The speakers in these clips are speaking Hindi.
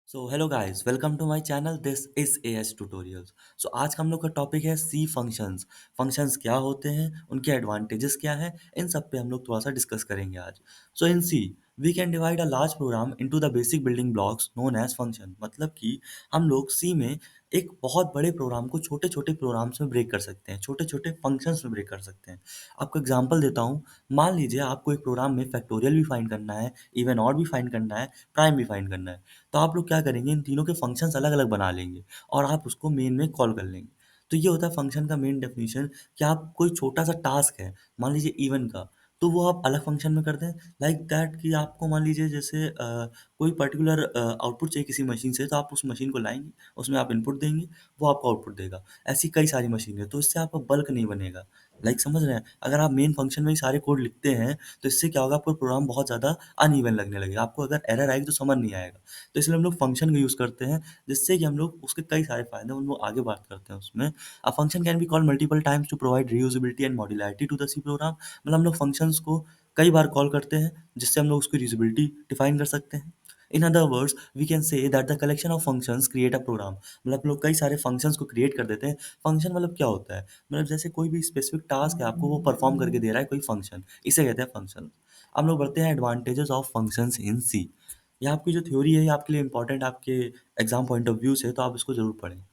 So hello guys, welcome to my channel. This is AS tutorials. So आज का हम लोग का टॉपिक है सी फंक्शंस। फंक्शंस क्या होते हैं, उनके एडवांटेजेस क्या हैं, इन सब पे हम लोग थोड़ा सा डिस्कस करेंगे आज। So in C we can divide a large program into the basic building blocks known as function. मतलब कि हम लोग सी में एक बहुत बड़े प्रोग्राम को छोटे छोटे प्रोग्राम्स में ब्रेक कर सकते हैं, छोटे छोटे फंक्शंस में ब्रेक कर सकते हैं। आपको एग्जांपल देता हूँ। मान लीजिए आपको एक प्रोग्राम में फैक्टोरियल भी फाइंड करना है, इवन ऑड भी फाइंड करना है, प्राइम भी फाइंड करना है। तो आप लोग क्या करेंगे, इन तीनों के फंक्शंस अलग-अलग बना लेंगे और आप उसको मेन में कॉल कर लेंगे। तो ये होता है फंक्शन का मेन डेफिनिशन कि आप कोई छोटा-सा टास्क है, मान लीजिए इवन का, तो वो आप अलग फंक्शन में कर दें। लाइक दैट कि आपको मान लीजिए जैसे कोई पर्टिकुलर आउटपुट चाहिए किसी मशीन से, तो आप उस मशीन को लाएँगे, उसमें आप इनपुट देंगे, वो आपको आउटपुट देगा। ऐसी कई सारी मशीन है, तो इससे आपका बल्क नहीं बनेगा। लाइक समझ रहे हैं? अगर आप मेन फंक्शन में ही सारे कोड लिखते हैं, तो इससे क्या होगा, आपको प्रोग्राम बहुत ज़्यादा अनइवन लगने लगेगा। आपको अगर एरर आएगी तो समझ नहीं आएगा। तो इसलिए हम लोग फंक्शन का यूज़ करते हैं, जिससे कि हम लोग उसके कई सारे फ़ायदे हैं, उनको आगे बात करते हैं उसमें। A function can be called multiple times to provide reusability and modularity to the C program. मतलब हम लोग फंक्शंस को कई बार कॉल करते हैं, जिससे हम लोग उसकी रीयूजेबिलिटी डिफाइन कर सकते हैं। In other words we can say that the collection of functions create a program. मतलब हम लोग कई सारे फंक्शंस को क्रिएट कर देते हैं। फंक्शन मतलब क्या होता है? मतलब जैसे कोई भी स्पेसिफिक टास्क है, आपको वो परफॉर्म करके दे रहा है कोई फंक्शन, इसे कहते हैं फंक्शन। हम लोग बढ़ते हैं एडवांटेजेस ऑफ फंक्शंस इन सी। ये आपकी जो थ्योरी है, ये आपके लिए इंपॉर्टेंट, आपके एग्जाम पॉइंट ऑफ व्यू से, तो आप इसको जरूर पढ़ें।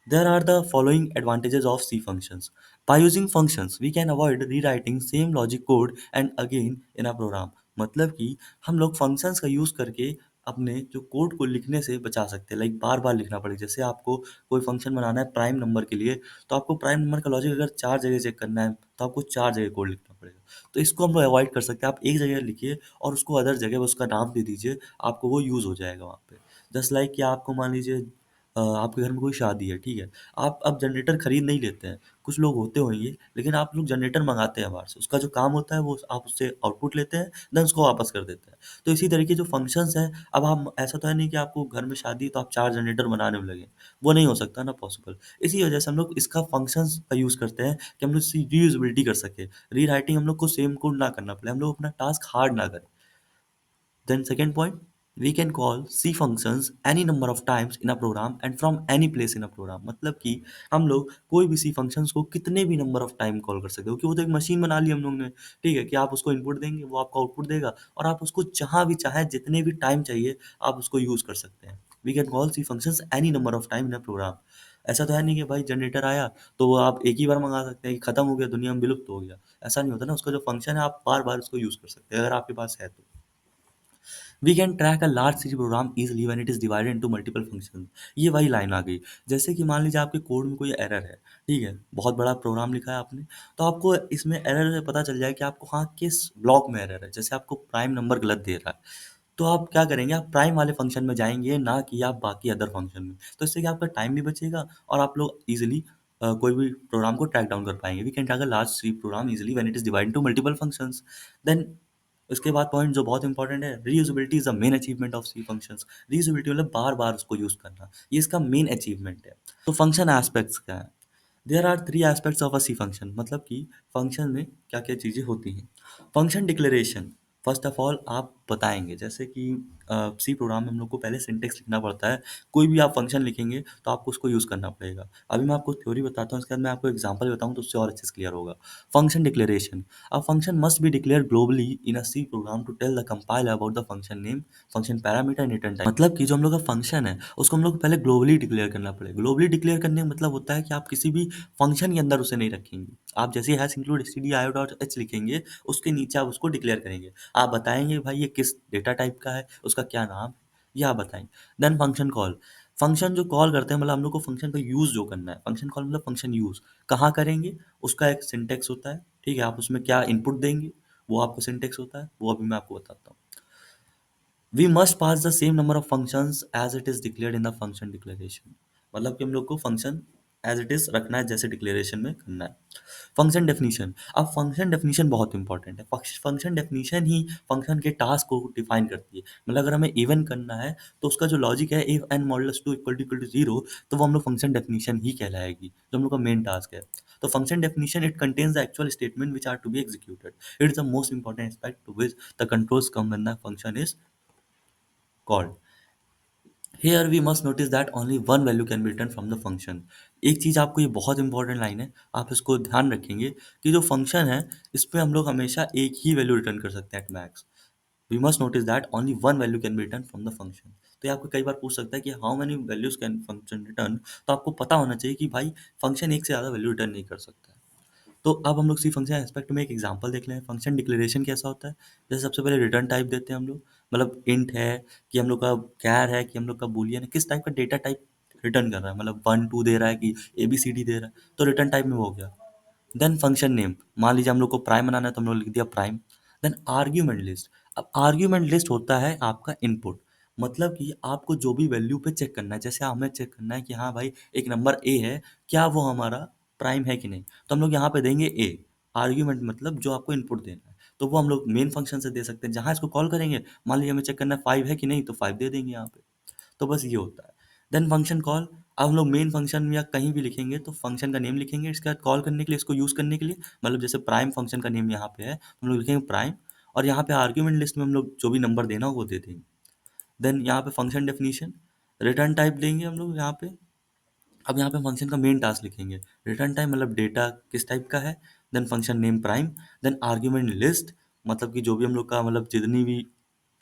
There are the following advantages of C functions. By using functions, we can avoid rewriting same logic code and again in a program. मतलब कि हम लोग functions का यूज़ करके अपने जो कोड को लिखने से बचा सकते हैं। लाइक बार बार लिखना पड़ेगा। जैसे आपको कोई फंक्शन बनाना है प्राइम नंबर के लिए, तो आपको प्राइम नंबर का लॉजिक अगर 4 जगह चेक करना है, तो आपको 4 जगह कोड लिखना पड़ेगा। तो इसको हम लोग अवॉइड कर सकते हैं। आप एक जगह लिखिए और उसको अदर जगह उसका नाम दे दीजिए, आपको वो यूज़ हो जाएगा वहाँ पे। जस्ट लाइक कि आपको मान लीजिए आपके घर में कोई शादी है, ठीक है? आप अब जनरेटर खरीद नहीं लेते हैं। कुछ लोग होते होंगे, लेकिन आप लोग जनरेटर मँगाते हैं बाहर से। उसका जो काम होता है वो आप उससे आउटपुट लेते हैं, देन उसको वापस कर देते हैं। तो इसी तरीके जो फंक्शंस हैं, अब हम ऐसा तो है नहीं कि आपको घर में शादी है तो आप 4 जनरेटर बनाने में लगे। वो नहीं हो सकता ना पॉसिबल। इसी वजह से हम लोग इसका फंक्शंस का यूज़ करते हैं कि हम लोग इसकी रीयूज़ेबिलिटी कर सकें। रीराइटिंग हम लोग को सेम कोड ना करना पड़े, हम लोग अपना टास्क हार्ड ना करें। Then second point, we can call C functions any number of times in a program and from any place in a program। मतलब कि हम लोग कोई भी C functions को कितने भी नंबर ऑफ टाइम कॉल कर सकते हो, क्योंकि वो तो एक मशीन बना ली हम लोग ने। ठीक है कि आप उसको इनपुट देंगे, वो आपको आउटपुट देगा और आप उसको जहाँ भी चाहे जितने भी टाइम चाहिए आप उसको यूज़ कर सकते हैं। We can call C functions any number of time in a program. ऐसा तो है नहीं कि भाई जनरेटर आया तो वो आप एक ही बार मंगा सकते हैं कि खत्म हो गया, दुनिया में विलुप्त हो गया। ऐसा नहीं होता ना, उसका जो फंक्शन है आप बार बार उसको यूज़ कर सकते हैं अगर आपके पास है तो। We can track a large C program easily when it is divided into multiple function. ये वही लाइन आ गई। जैसे कि मान लीजिए आपके कोड में कोई एरर है, ठीक है, बहुत बड़ा प्रोग्राम लिखा है आपने, तो आपको इसमें एरर से पता चल जाए कि आपको हाँ किस ब्लॉक में एरर है। जैसे आपको प्राइम नंबर गलत दे रहा है, तो आप क्या करेंगे, आप प्राइम वाले फंक्शन में जाएंगे, ना कि आप बाकी अदर फंक्शन में। तो इससे क्या आपका टाइम भी बचेगा और आप लोग इजीली कोई भी प्रोग्राम को ट्रैक डाउन कर पाएंगे। We can track a large C program easily when it is divided into multiple functions. Then उसके बाद पॉइंट जो बहुत इंपॉर्टेंट है, reusability is the main achievement of C functions. Reusability मतलब बार बार उसको यूज करना, ये इसका मेन अचीवमेंट है। तो फंक्शन एस्पेक्ट्स क्या है? There are three aspects of a C function. मतलब कि फंक्शन में क्या क्या चीज़ें होती हैं। Function declaration, first of all आप बताएंगे, जैसे कि सी प्रोग्राम में हम लोग को पहले सिंटेक्स लिखना पड़ता है। कोई भी आप फंक्शन लिखेंगे तो आपको उसको यूज़ करना पड़ेगा। अभी मैं आपको थ्योरी बताता हूँ, उसके बाद मैं आपको एग्जांपल बताऊँ तो उससे और अच्छे से क्लियर होगा। Function declaration, a function must be declared globally in a C program to tell the compiler about the function name, function parameter and return type। मतलब कि जो हम लोग का फंक्शन है उसको हम लोग को पहले ग्लोबली डिक्लेयर करना पड़ेगा। ग्लोबली डिक्लेयर करने का मतलब होता है कि आप किसी भी फंक्शन के अंदर उसे नहीं रखेंगे। आप जैसे हैश इंक्लूड stdio.h लिखेंगे, उसके नीचे आप उसको डिक्लेयर करेंगे। आप बताएंगे भाई ये किस डेटा टाइप का है, उसका क्या नाम है, ये आप बताएंगे। देन फंक्शन कॉल, फंक्शन जो कॉल करते हैं, मतलब हम लोग को फंक्शन का यूज़ जो करना है। फंक्शन कॉल मतलब फंक्शन यूज़ कहाँ करेंगे, उसका एक सिंटेक्स होता है। ठीक है, आप उसमें क्या इनपुट देंगे, वो आपका सिंटेक्स होता है, वो अभी मैं आपको बताता हूँ। We must pass the same number of functions as it is declared in the function declaration. मतलब कि हम लोग को फंक्शन एज इट इज रखना है, जैसे डिक्लेरेशन में करना है। फंक्शन डेफिनीशन, अब फंक्शन डेफिनीशन बहुत इंपॉर्टेंट है। फंक्शन डेफिनीशन ही फंक्शन के टास्क को डिफाइन करती है। मतलब अगर हमें इवन करना है तो उसका जो लॉजिक है, if n modulus two equal to zero, तो वो हम लोग फंक्शन डेफिनीशन ही कहलाएगी, जो हम लोग का मेन टास्क है। तो function definition it contains the actual statement which are to be executed. It is the most important aspect to which the controls come when the function is called. Here we must notice that only one value can be returned from the function. एक चीज़ आपको, ये बहुत इंपॉर्टेंट लाइन है, आप इसको ध्यान रखेंगे कि जो फंक्शन है इस पे हम लोग हमेशा एक ही वैल्यू रिटर्न कर सकते हैं at max. We must notice that only one value can be return from the function. तो ये आपको कई बार पूछ सकता है कि how many values can function return. तो आपको पता होना चाहिए कि भाई फंक्शन एक से ज़्यादा वैल्यू रिटर्न नहीं कर सकता है. तो अब हम लोग सी फंक्शन एस्पेक्ट में एक एग्जांपल देख लें. फंक्शन डिक्लेरेशन कैसा होता है. जैसे सबसे पहले रिटर्न टाइप देते हैं हम लोग, मतलब इंट है कि हम लोग का कैर है कि हम लोग का बूलियन है, किस टाइप का डेटा टाइप रिटर्न कर रहा है, मतलब 1 2 दे रहा है कि ABCD दे रहा है, तो रिटर्न टाइप में वो हो गया. देन फंक्शन नेम, मान लीजिए हम लोग को प्राइम बनाना है तो हम लोग लिख दिया प्राइम. Then argument list. अब आर्ग्यूमेंट लिस्ट होता है आपका इनपुट, मतलब कि आपको जो भी वैल्यू पे चेक करना है, जैसे हमें चेक करना है कि हाँ भाई एक नंबर ए है, क्या वो हमारा प्राइम है कि नहीं, तो हम लोग यहाँ पे देंगे ए. आर्ग्यूमेंट मतलब जो आपको इनपुट देना है, तो वो हम लोग मेन फंक्शन से दे सकते हैं. जहाँ इसको कॉल करेंगे, मान लीजिए हमें चेक करना है 5 है कि नहीं, तो 5 दे देंगे यहाँ पे. तो बस ये होता है. Then function call. अब हम लोग मेन फंक्शन या कहीं भी लिखेंगे तो फंक्शन का नेम लिखेंगे, इसके बाद कॉल करने के लिए, इसको यूज़ करने के लिए, मतलब जैसे प्राइम फंक्शन का नेम यहाँ पे है, हम लोग लिखेंगे प्राइम, और यहाँ पे आर्ग्यूमेंट लिस्ट में हम लोग जो भी नंबर देना हो वो दे देंगे. देन यहाँ पे फंक्शन डेफिनेशन, रिटर्न टाइप देंगे हम लोग यहाँ पे. अब यहाँ पे फंक्शन का मेन टास्क लिखेंगे, रिटर्न टाइप मतलब डेटा किस टाइप का है. Then function name prime. Then argument list, मतलब कि जो भी हम लोग का, मतलब जितनी भी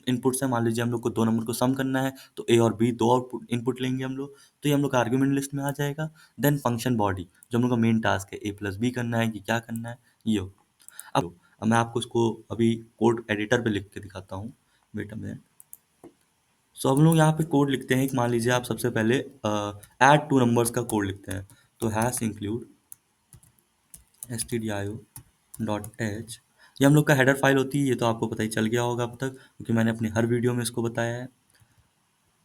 इनपुट्स है, मान लीजिए हम लोग को दो नंबर को सम करना है तो ए और बी दो आउटपुट इनपुट लेंगे हम लोग, तो ये हम लोग का आर्ग्यूमेंट लिस्ट में आ जाएगा. देन फंक्शन बॉडी, जो हम लोग का मेन टास्क है A+B करना है कि क्या करना है, ये हो. अब मैं आपको इसको अभी कोड एडिटर पे लिख के दिखाता हूँ. Wait a minute. सो हम लोग यहाँ पे कोड लिखते हैं, एक मान लीजिए आप सबसे पहले ऐड टू नंबर्स का कोड लिखते हैं. तो हैश इंक्लूड stdio.h, ये हम लोग का हेडर फाइल होती है. ये तो आपको पता ही चल गया होगा अब तक, क्योंकि मैंने अपनी हर वीडियो में इसको बताया है.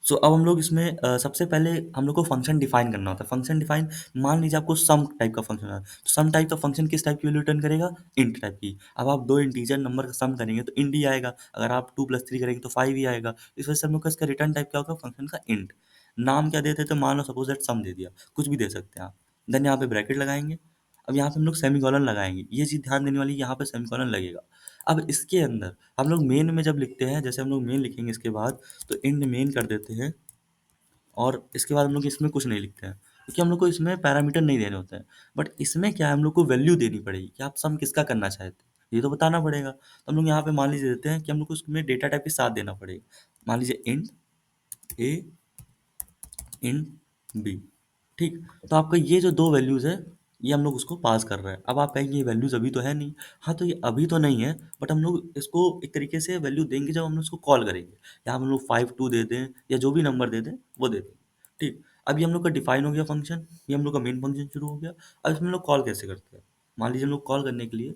सो अब हम लोग इसमें सबसे पहले हम लोग को फंक्शन डिफाइन करना होता है. फंक्शन डिफाइन, मान लीजिए आपको सम टाइप का फंक्शन है, तो सम टाइप का फंक्शन किस टाइप की वैल्यू रिटर्न करेगा, इंट टाइप की. अब आप दो इंटीजर नंबर का सम करेंगे तो इंट ही आएगा, अगर आप 2 + 3 करेंगे तो 5 ही आएगा. इस वजह से हम लोग का इसका रिटर्न टाइप क्या होगा, फंक्शन का इंट. नाम क्या देते, तो मान लो सपोज दैट सम दे दिया, कुछ भी दे सकते हैं आप. देन यहाँ पे ब्रैकेट लगाएंगे. अब यहाँ पे हम लोग सेमीकोलन लगाएंगे, ये चीज़ ध्यान देने वाली, यहाँ पे सेमीकोलन लगेगा. अब इसके अंदर हम लोग मेन में जब लिखते हैं, जैसे हम लोग मेन लिखेंगे इसके बाद, तो इंड मेन कर देते हैं, और इसके बाद हम लोग इसमें कुछ नहीं लिखते हैं, क्योंकि हम लोग को इसमें पैरामीटर नहीं देने होते हैं. बट इसमें क्या है, हम लोग को वैल्यू देनी पड़ेगी कि आप सम किसका करना चाहते हैं, ये तो बताना पड़ेगा. तो हम लोग यहाँ पे मान लीजिए देते हैं कि हम लोग को उसमें डेटा टाइप के साथ देना पड़ेगा. मान लीजिए इंट ए, इंट बी. ठीक. तो आपका ये जो दो वैल्यूज है, ये हम लोग उसको पास कर रहे हैं. अब आप कहेंगे ये वैल्यूज अभी तो है नहीं. हाँ, तो ये अभी तो नहीं है, बट हम लोग इसको एक तरीके से वैल्यू देंगे जब हम लोग उसको कॉल करेंगे. या हम लोग 5 2 दे दें, या जो भी नंबर दे दें वो दे दें. ठीक. अभी हम लोग का डिफाइन हो गया फंक्शन, ये हम लोग का मेन फंक्शन शुरू हो गया. अब इसमें हम लोग कॉल कैसे करते हैं. मान लीजिए हम लोग कॉल करने के लिए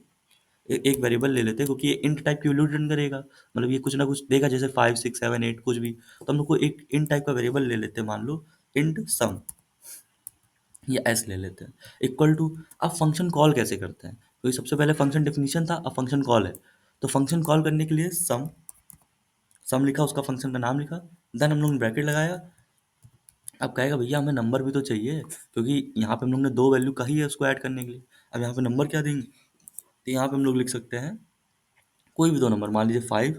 एक वेरिएबल ले लेते हैं, क्योंकि ये इंट टाइप की वैल्यू रिटर्न करेगा, मतलब ये कुछ ना कुछ देगा, जैसे 5 6 7 8 कुछ भी. तो हम लोग को एक इंट टाइप का वेरिएबल ले लेते हैं, मान लो इंट सम, या एस ले लेते हैं, इक्वल टू. अब फंक्शन कॉल कैसे करते हैं, क्योंकि सबसे पहले फंक्शन डेफिनेशन था, अब फंक्शन कॉल है. तो फंक्शन कॉल करने के लिए सम, सम लिखा, उसका फंक्शन का नाम लिखा. देन हम लोग ने ब्रैकेट लगाया. अब कहेगा भैया हमें नंबर भी तो चाहिए, क्योंकि यहाँ पे हम लोग ने दो वैल्यू कही है उसको ऐड करने के लिए. अब यहाँ पे नंबर क्या देंगे, तो यहाँ पे हम लोग लिख सकते हैं कोई भी दो नंबर, मान लीजिए 5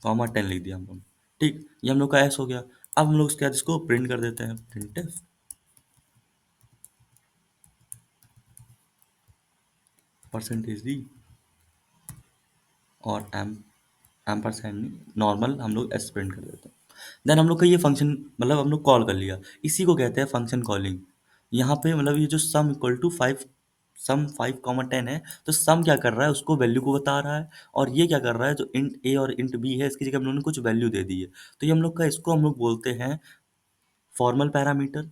10 लिख दिया हम लोग. ठीक. ये हम लोग का एस हो गया. अब हम लोग उसके बाद इसको प्रिंट कर देते हैं, प्रिंट परसेंटेज डी, और एम परसेंट नहीं, नॉर्मल हम लोग एस प्रिंट कर देते हैं. देन हम लोग का ये फंक्शन, मतलब हम लोग कॉल कर लिया, इसी को कहते हैं फंक्शन कॉलिंग. यहाँ पे मतलब ये जो सम इक्वल टू 5, सम 5 10 है, तो सम क्या कर रहा है, उसको वैल्यू को बता रहा है. और ये क्या कर रहा है, जो इंट ए और इंट बी है, इसकी जगह हम लोगों ने कुछ वैल्यू दे दी है. तो ये हम लोग का, इसको हम लोग बोलते हैं फॉर्मल पैरामीटर,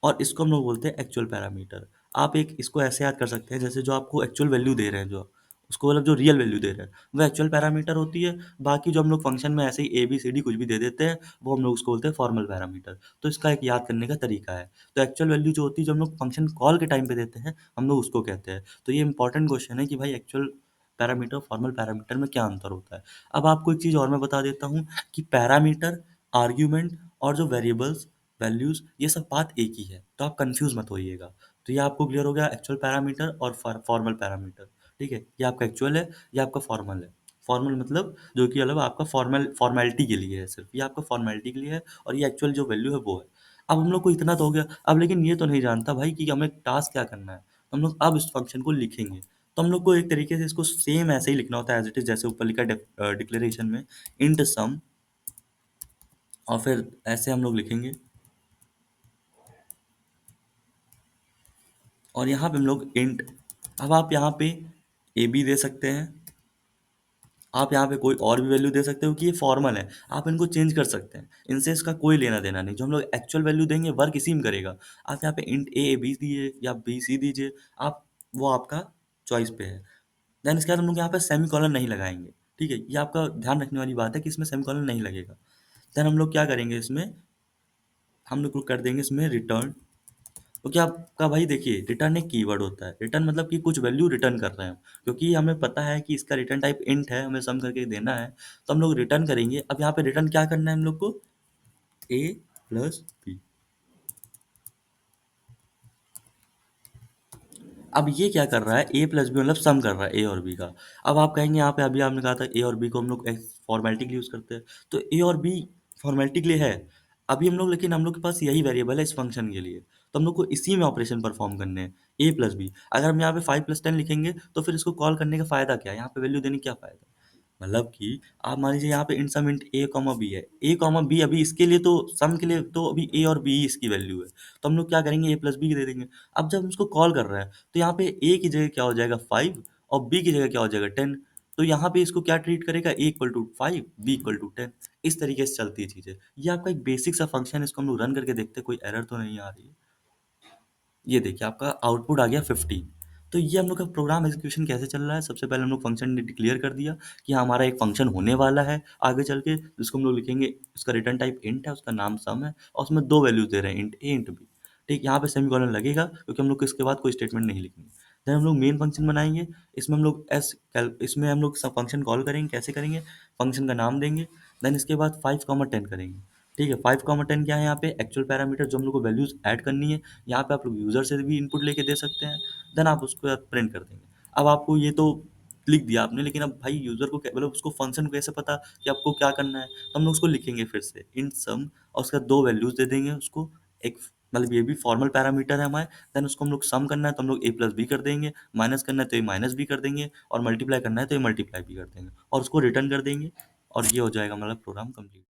और इसको हम लोग बोलते हैं एक्चुअल पैरामीटर. आप एक इसको ऐसे याद कर सकते हैं, जैसे जो आपको एक्चुअल वैल्यू दे रहे हैं, जो उसको, मतलब जो रियल वैल्यू दे रहे हैं, वो एक्चुअल पैरामीटर होती है. बाकी जो हम लोग फंक्शन में ऐसे ही ABCD कुछ भी दे देते हैं, वो हम लोग उसको बोलते हैं फॉर्मल पैरामीटर. तो इसका एक याद करने का तरीका है. तो एक्चुअल वैल्यू जो होती है, जो हम लोग फंक्शन कॉल के टाइम पे देते हैं, हम लोग उसको कहते हैं. तो ये इंपॉर्टेंट क्वेश्चन है कि भाई एक्चुअल पैरामीटर फॉर्मल पैरामीटर में क्या अंतर होता है. अब आपको एक चीज़ और मैं बता देता हूँ कि पैरामीटर, आर्ग्यूमेंट, और जो वेरिएबल्स, वैल्यूज, ये सब बात एक ही है, तो आप कंफ्यूज मत होइएगा. तो ये आपको क्लियर हो गया, एक्चुअल पैरामीटर और फॉर्मल पैरामीटर. ठीक है, ये आपका एक्चुअल है, ये आपका फॉर्मल है. फॉर्मल मतलब जो कि मतलब आपका फॉर्मेलिटी के लिए है, सिर्फ ये आपका फॉर्मेलिटी के लिए है और ये एक्चुअल जो वैल्यू है वो है। अब हम लोग को इतना तो हो गया, अब लेकिन ये तो नहीं जानता भाई कि हमें टास्क क्या करना है। तो हम लोग अब इस फंक्शन को लिखेंगे। तो हम लोग को एक तरीके से इसको सेम ऐसे ही लिखना होता है एज इट इज, जैसे ऊपर लिखा है डिक्लेरेशन में, इंट सम, और फिर ऐसे हम लोग लिखेंगे। और यहाँ पे हम लोग इंट, अब आप यहाँ पे ए बी दे सकते हैं, आप यहाँ पे कोई और भी वैल्यू दे सकते हो कि ये फॉर्मल है, आप इनको चेंज कर सकते हैं, इनसे इसका कोई लेना देना नहीं। जो हम लोग एक्चुअल वैल्यू देंगे वर्क इसी में करेगा। आप यहाँ पे इंट ए बी दिए या बी सी दीजिए, आप वो आपका चॉइस पे है। देन इसके बाद हम लोग यहाँ पे सेमी कॉलन नहीं लगाएंगे। ठीक है, ये आपका ध्यान रखने वाली बात है कि इसमें सेमी कॉलन नहीं लगेगा। देन हम लोग क्या करेंगे इसमें, हम लोग कर देंगे इसमें रिटर्न। तो क्या आपका भाई देखिए, रिटर्न एक कीवर्ड होता है। रिटर्न मतलब कि कुछ वैल्यू रिटर्न कर रहे हैं हम, क्योंकि हमें पता है कि इसका रिटर्न टाइप इंट है, हमें सम करके देना है, तो हम लोग रिटर्न करेंगे। अब यहाँ पे रिटर्न क्या करना है हम लोग को, ए प्लस बी। अब ये क्या कर रहा है, ए प्लस बी मतलब सम कर रहा है ए और बी का। अब आप कहेंगे यहाँ पे अभी आपने कहा था ए और बी को हम लोग फॉर्मेलिटी के लिए यूज करते हैं, तो ए और बी फॉर्मेलिटी के लिए है अभी हम लोग, लेकिन हम लोग के पास यही वेरिएबल है इस फंक्शन के लिए, तो हम लोग को इसी में ऑपरेशन परफॉर्म करने हैं, ए प्लस बी। अगर हम यहाँ पे 5 + 10 लिखेंगे तो फिर इसको कॉल करने का फायदा क्या है, यहाँ पे वैल्यू देने का क्या फायदा। मतलब कि आप मान लीजिए यहाँ पे इन सम इंट ए कॉमा बी है, ए कॉमा बी अभी इसके लिए तो सम के लिए तो अभी ए और बी ही इसकी वैल्यू है, तो हम लोग क्या करेंगे, ए प्लस बी दे देंगे। अब जब हम इसको कॉल कर रहे हैं तो यहाँ पे ए की जगह क्या हो जाएगा 5 और बी की जगह क्या हो जाएगा 10, तो यहाँ पे इसको क्या ट्रीट करेगा, A equal to 5 B equal to 10। इस तरीके से चलती है चीज़ें। ये आपका एक बेसिक सा फंक्शन है, इसको हम लोग रन करके देखते हैं कोई एरर तो नहीं आ रही है। ये देखिए आपका आउटपुट आ गया 15। तो ये हम लोग का प्रोग्राम एग्जीक्यूशन कैसे चल रहा है, सबसे पहले हम लोग फंक्शन डिक्लेयर कर दिया कि हाँ, हमारा एक फंक्शन होने वाला है आगे चल के, जिसको हम लोग लिखेंगे, उसका रिटर्न टाइप इंट है, उसका नाम सम है और उसमें दो वैल्यूज दे रहे हैं, इंट ए इंट बी। ठीक, यहाँ पे सेमीकोलन लगेगा क्योंकि हम लोग को इसके बाद कोई स्टेटमेंट नहीं लिखनी। देन हम लोग मेन फंक्शन बनाएंगे, इसमें हम लोग इसमें हम लोग सब फंक्शन कॉल करेंगे। कैसे करेंगे, फंक्शन का नाम देंगे, देन इसके बाद 5, 10 करेंगे। ठीक है, 5, 10 क्या है, यहाँ पे एक्चुअल पैरामीटर जो हम लोग को वैल्यूज ऐड करनी है। यहाँ पे आप लोग यूजर से भी इनपुट लेके दे सकते हैं, देन आप उसको प्रिंट कर देंगे। अब आपको ये तो लिख दिया आपने, लेकिन अब भाई यूजर को मतलब उसको फंक्शन को कैसे पता कि आपको क्या करना है, तो हम लोग उसको लिखेंगे फिर से int sum और उसका दो वैल्यूज दे देंगे उसको। एक मतलब ये भी फॉर्मल पैरामीटर है हमारे, देन उसको हम लोग सम करना है तो हम लोग ए प्लस बी कर देंगे, माइनस करना है तो ये माइनस बी कर देंगे, और मल्टीप्लाई करना है तो ये मल्टीप्लाई भी कर देंगे और उसको रिटर्न कर देंगे। और ये हो जाएगा मतलब प्रोग्राम कंप्लीट।